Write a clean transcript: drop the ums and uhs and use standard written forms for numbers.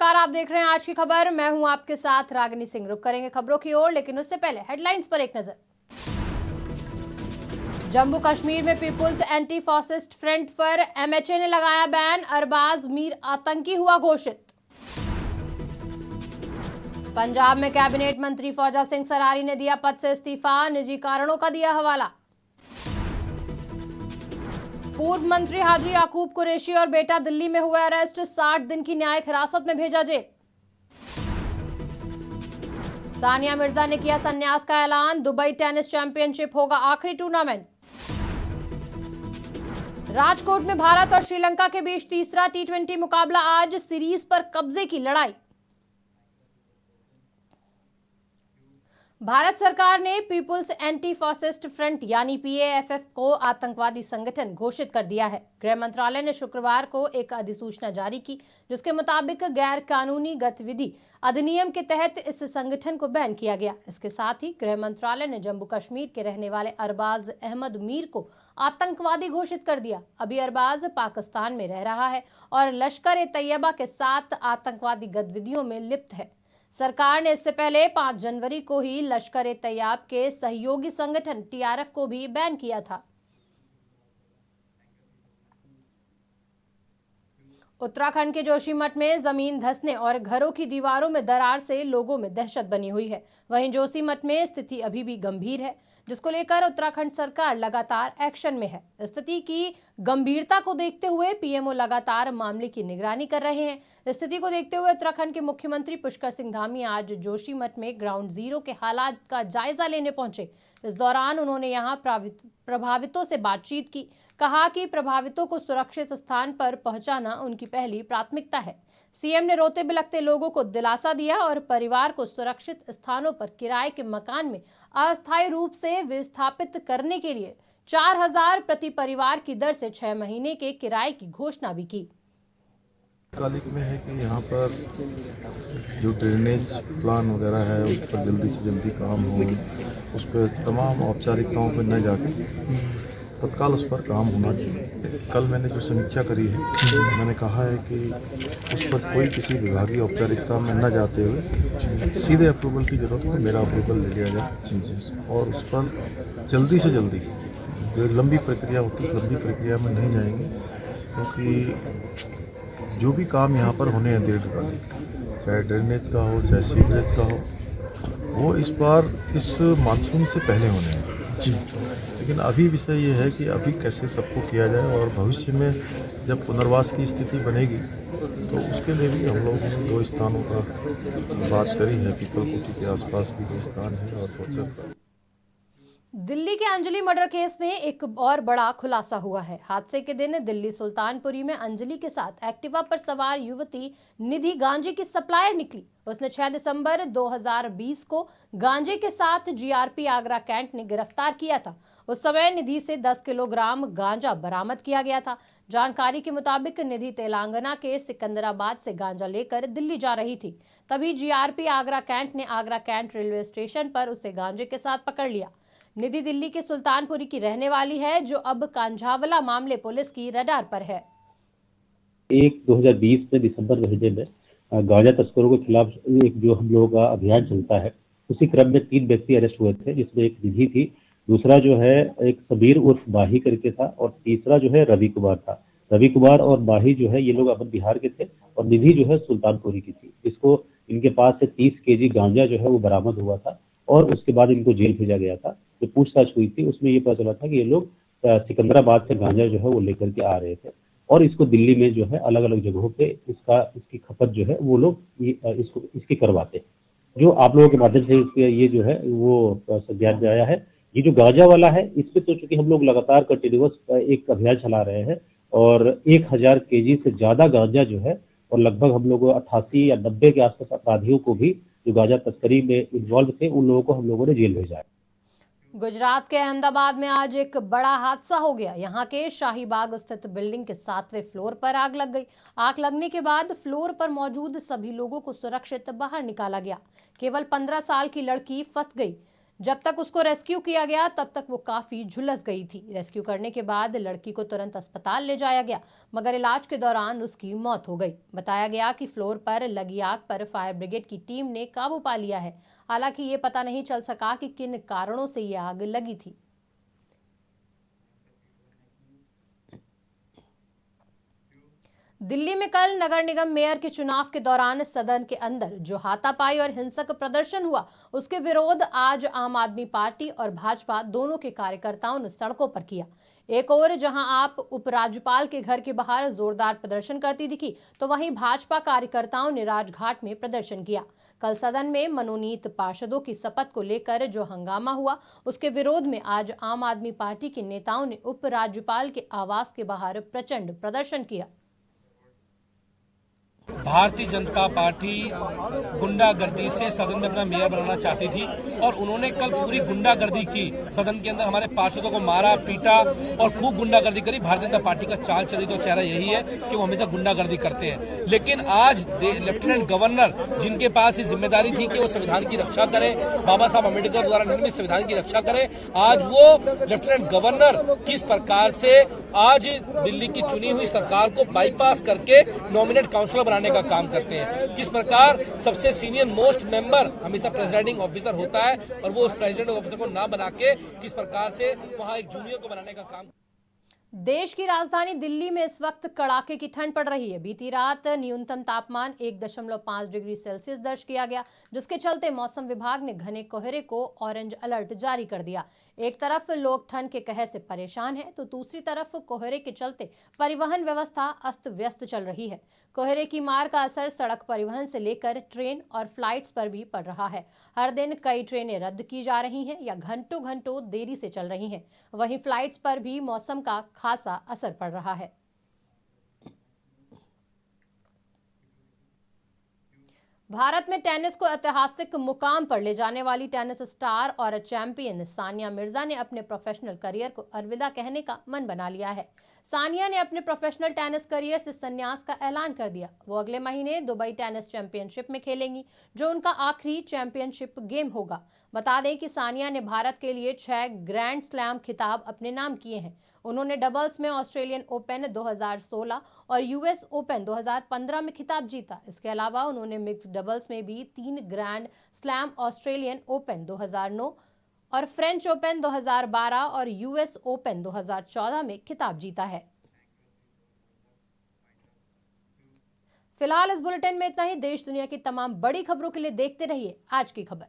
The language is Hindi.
नमस्कार, आप देख रहे हैं आज की खबर। मैं हूं आपके साथ रागिनी सिंह। रुक करेंगे खबरों की ओर, लेकिन उससे पहले हेडलाइंस पर एक नजर। जम्मू कश्मीर में पीपुल्स एंटी फासिस्ट फ्रंट पर एमएचए ने लगाया बैन। अरबाज मीर आतंकी हुआ घोषित। पंजाब में कैबिनेट मंत्री फौजा सिंह सरारी ने दिया पद से इस्तीफा, निजी कारणों का दिया हवाला। पूर्व मंत्री हाजी याकूब कुरैशी और बेटा दिल्ली में हुए अरेस्ट, 60 दिन की न्यायिक हिरासत में भेजा जेल। सानिया मिर्जा ने किया संन्यास का ऐलान, दुबई टेनिस चैंपियनशिप होगा आखिरी टूर्नामेंट। राजकोट में भारत और श्रीलंका के बीच तीसरा टी20 मुकाबला आज, सीरीज पर कब्जे की लड़ाई। भारत सरकार ने पीपुल्स एंटी फासिस्ट फ्रंट यानी पीएएफएफ को आतंकवादी संगठन घोषित कर दिया है। गृह मंत्रालय ने शुक्रवार को एक अधिसूचना जारी की, जिसके मुताबिक गैर कानूनी गतिविधि अधिनियम के तहत इस संगठन को बैन किया गया। इसके साथ ही गृह मंत्रालय ने जम्मू कश्मीर के रहने वाले अरबाज अहमद मीर को आतंकवादी घोषित कर दिया। अभी अरबाज पाकिस्तान में रह रहा है और लश्कर-ए-तैयबा के साथ आतंकवादी गतिविधियों में लिप्त है। सरकार ने इससे पहले 5 जनवरी को ही लश्कर-ए-तैयबा के सहयोगी संगठन टीआरएफ को भी बैन किया था। उत्तराखंड के जोशीमठ में जमीन धंसने और घरों की दीवारों में दरार से लोगों में दहशत बनी हुई है। वहीं जोशीमठ में स्थिति अभी भी गंभीर है, जिसको लेकर उत्तराखंड सरकार लगातार एक्शन में है। स्थिति की गंभीरता को देखते हुए पीएमओ लगातार मामले की निगरानी कर रहे हैं। स्थिति को देखते हुए उत्तराखंड के मुख्यमंत्री पुष्कर सिंह धामी आज जोशीमठ में ग्राउंड जीरो के हालात का जायजा लेने पहुंचे। इस दौरान उन्होंने यहां प्रभावितों से बातचीत की। कहा कि प्रभावितों को सुरक्षित स्थान पर पहुंचाना उनकी पहली प्राथमिकता है। सीएम ने रोते बिलखते लोगों को दिलासा दिया और परिवार को सुरक्षित स्थानों पर किराए के मकान में अस्थायी रूप से विस्थापित करने के लिए 4000 प्रति परिवार की दर से 6 महीने के किराए की घोषणा भी की। कालिक में है कि यहाँ पर जो ड्रेनेज प्लान वगैरह है उस पर जल्दी से जल्दी काम हो, उस पर तमाम औपचारिकताओं पर न जाके तत्काल उस पर काम होना चाहिए। कल मैंने जो समीक्षा करी है, मैंने कहा है कि उस पर कोई किसी विभागीय औपचारिकता में न जाते हुए सीधे अप्रूवल की जरूरत है, मेरा अप्रूवल ले लिया जाए और उस पर जल्दी से जल्दी जो लंबी प्रक्रिया होती है लंबी प्रक्रिया में नहीं जाएंगे, क्योंकि जो भी काम यहाँ पर होने हैं दीर्घकालिक, चाहे ड्रेनेज का हो चाहे सीवरेज का हो, वो इस बार इस मानसून से पहले होने हैं। लेकिन अभी विषय ये है कि अभी कैसे सबको किया जाए और भविष्य में जब पुनर्वास की स्थिति बनेगी तो उसके लिए भी हम लोगों ने 2 स्थानों का बात करी है। पीपलकोटी के आसपास भी 2 स्थान है और बहुत। दिल्ली के अंजलि मर्डर केस में एक और बड़ा खुलासा हुआ है। हादसे के दिन दिल्ली सुल्तानपुरी में अंजलि के साथ एक्टिवा पर सवार युवती निधि गांजे की सप्लायर निकली। उसने 6 दिसंबर 2020 को गांजे के साथ जीआरपी आगरा कैंट ने गिरफ्तार किया था। उस समय निधि से 10 किलोग्राम गांजा बरामद किया गया था। जानकारी के मुताबिक निधि तेलंगाना के सिकंदराबाद से गांजा लेकर दिल्ली जा रही थी। तभी जीआरपी आगरा कैंट ने आगरा कैंट रेलवे स्टेशन पर उसे गांजे के साथ पकड़ लिया। निधि दिल्ली के सुल्तानपुरी की रहने वाली है, जो अब कांझावला मामले पुलिस की रडार पर है। 2020 में दिसंबर महीने में गांजा तस्करों के खिलाफ एक जो हम लोगों का अभियान चलता है, उसी क्रम में 3 व्यक्ति अरेस्ट हुए थे, जिसमें एक निधि थी, दूसरा जो है एक सबीर उर्फ बाही करके था और तीसरा जो है रवि कुमार था। रवि कुमार और बाही जो है ये लोग अवध बिहार के थे और निधि जो है सुल्तानपुरी की थी। इसको इनके पास से 30 केजी गांजा जो है वो बरामद हुआ था और उसके बाद इनको जेल भेजा गया था। जो पूछताछ हुई थी उसमें ये पता चला था कि ये लोग सिकंदराबाद से गांजा जो है वो लेकर के आ रहे थे और इसको दिल्ली में जो है अलग अलग जगहों पे इसकी खपत जो है वो लोग इसकी करवाते हैं। जो आप लोगों के माध्यम से ये जो है वो ज्ञान में आया है। ये जो गांजा वाला है, इस पे तो चूंकि हम लोग लगातार कंटिन्यूअस एक अभियान चला रहे हैं और 1000 केजी से ज्यादा गांजा जो है और लगभग हम लोग 88 या 90 के आसपास अपराधियों को भी जो गांजा तस्करी में इन्वॉल्व थे उन लोगों को हम लोगों ने जेल भेजा है। गुजरात के अहमदाबाद में आज एक बड़ा हादसा हो गया। यहाँ के शाहीबाग स्थित बिल्डिंग के 7वें फ्लोर पर आग लग गई। आग लगने के बाद फ्लोर पर मौजूद सभी लोगों को सुरक्षित बाहर निकाला गया। केवल 15 साल की लड़की फंस गई। जब तक उसको रेस्क्यू किया गया तब तक वो काफी झुलस गई थी। रेस्क्यू करने के बाद लड़की को तुरंत अस्पताल ले जाया गया, मगर इलाज के दौरान उसकी मौत हो गई। बताया गया कि फ्लोर पर लगी आग पर फायर ब्रिगेड की टीम ने काबू पा लिया है। हालांकि ये पता नहीं चल सका कि किन कारणों से ये आग लगी थी। दिल्ली में कल नगर निगम मेयर के चुनाव के दौरान सदन के अंदर जो हाथापाई और हिंसक प्रदर्शन हुआ, उसके विरोध आज आम आदमी पार्टी और भाजपा दोनों के कार्यकर्ताओं ने सड़कों पर किया। एक ओर जहां आप उपराज्यपाल के घर के बाहर जोरदार प्रदर्शन करती दिखी, तो वहीं भाजपा कार्यकर्ताओं ने राजघाट में प्रदर्शन किया। कल सदन में मनोनीत पार्षदों की शपथ को लेकर जो हंगामा हुआ, उसके विरोध में आज आम आदमी पार्टी के नेताओं ने उपराज्यपाल के आवास के बाहर प्रचंड प्रदर्शन किया। भारतीय जनता पार्टी गुंडागर्दी से सदन में अपना मेयर बनाना चाहती थी और उन्होंने कल पूरी गुंडागर्दी की। सदन के अंदर हमारे पार्षदों को मारा पीटा और खूब गुंडागर्दी करी। भारतीय जनता पार्टी का चाल चरित्र और चेहरा यही है कि वो हमेशा गुंडागर्दी करते हैं। लेकिन आज लेफ्टिनेंट गवर्नर, जिनके पास ये जिम्मेदारी थी कि वो संविधान की रक्षा करें, बाबा साहब अम्बेडकर द्वारा निर्मित संविधान की रक्षा करें, आज वो लेफ्टिनेंट गवर्नर किस प्रकार से आज दिल्ली की चुनी हुई सरकार को बाईपास करके नॉमिनेट काउंसलर बनाने का काम करते हैं। किस प्रकार सबसे सीनियर मोस्ट मेंबर हमेशा प्रेसिडिंग ऑफिसर होता है और वो उस प्रेसिडेंट ऑफिसर को ना बना के किस प्रकार से वहां एक जूनियर को बनाने का काम। देश की राजधानी दिल्ली में इस वक्त कड़ाके की ठंड पड़ रही है। बीती रात न्यूनतम तापमान 1.5 डिग्री सेल्सियस दर्ज किया गया, जिसके चलते मौसम विभाग ने घने कोहरे को ऑरेंज अलर्ट जारी कर दिया। एक तरफ लोग ठंड के कहर से परेशान हैं, तो दूसरी तरफ कोहरे के चलते परिवहन व्यवस्था अस्त व्यस्त चल रही है। कोहरे की मार का असर सड़क परिवहन से लेकर ट्रेन और फ्लाइट्स पर भी पड़ रहा है। हर दिन कई ट्रेनें रद्द की जा रही हैं या घंटों घंटों देरी से चल रही हैं। वहीं फ्लाइट्स पर भी मौसम का खासा असर पड़ रहा है। भारत में टेनिस को ऐतिहासिक मुकाम पर ले जाने वाली टेनिस स्टार और चैंपियन सानिया मिर्जा ने अपने प्रोफेशनल करियर को अलविदा कहने का मन बना लिया है। सानिया ने अपने प्रोफेशनल टेनिस करियर से संन्यास का ऐलान कर दिया। वो अगले महीने दुबई टेनिस चैंपियनशिप में खेलेंगी, जो उनका आखिरी चैंपियनशिप गेम होगा। बता दें कि सानिया ने भारत के लिए 6 ग्रैंड स्लैम खिताब अपने नाम किए हैं। उन्होंने डबल्स में ऑस्ट्रेलियन ओपन 2016 और यूएस ओपन 2015 में खिताब जीता। इसके अलावा उन्होंने मिक्स डबल्स में भी 3 ग्रैंड स्लैम, ऑस्ट्रेलियन ओपन 2009 और फ्रेंच ओपन 2012 और यूएस ओपन 2014 में खिताब जीता है। फिलहाल इस बुलेटिन में इतना ही। देश दुनिया की तमाम बड़ी खबरों के लिए देखते रहिए आज की खबर।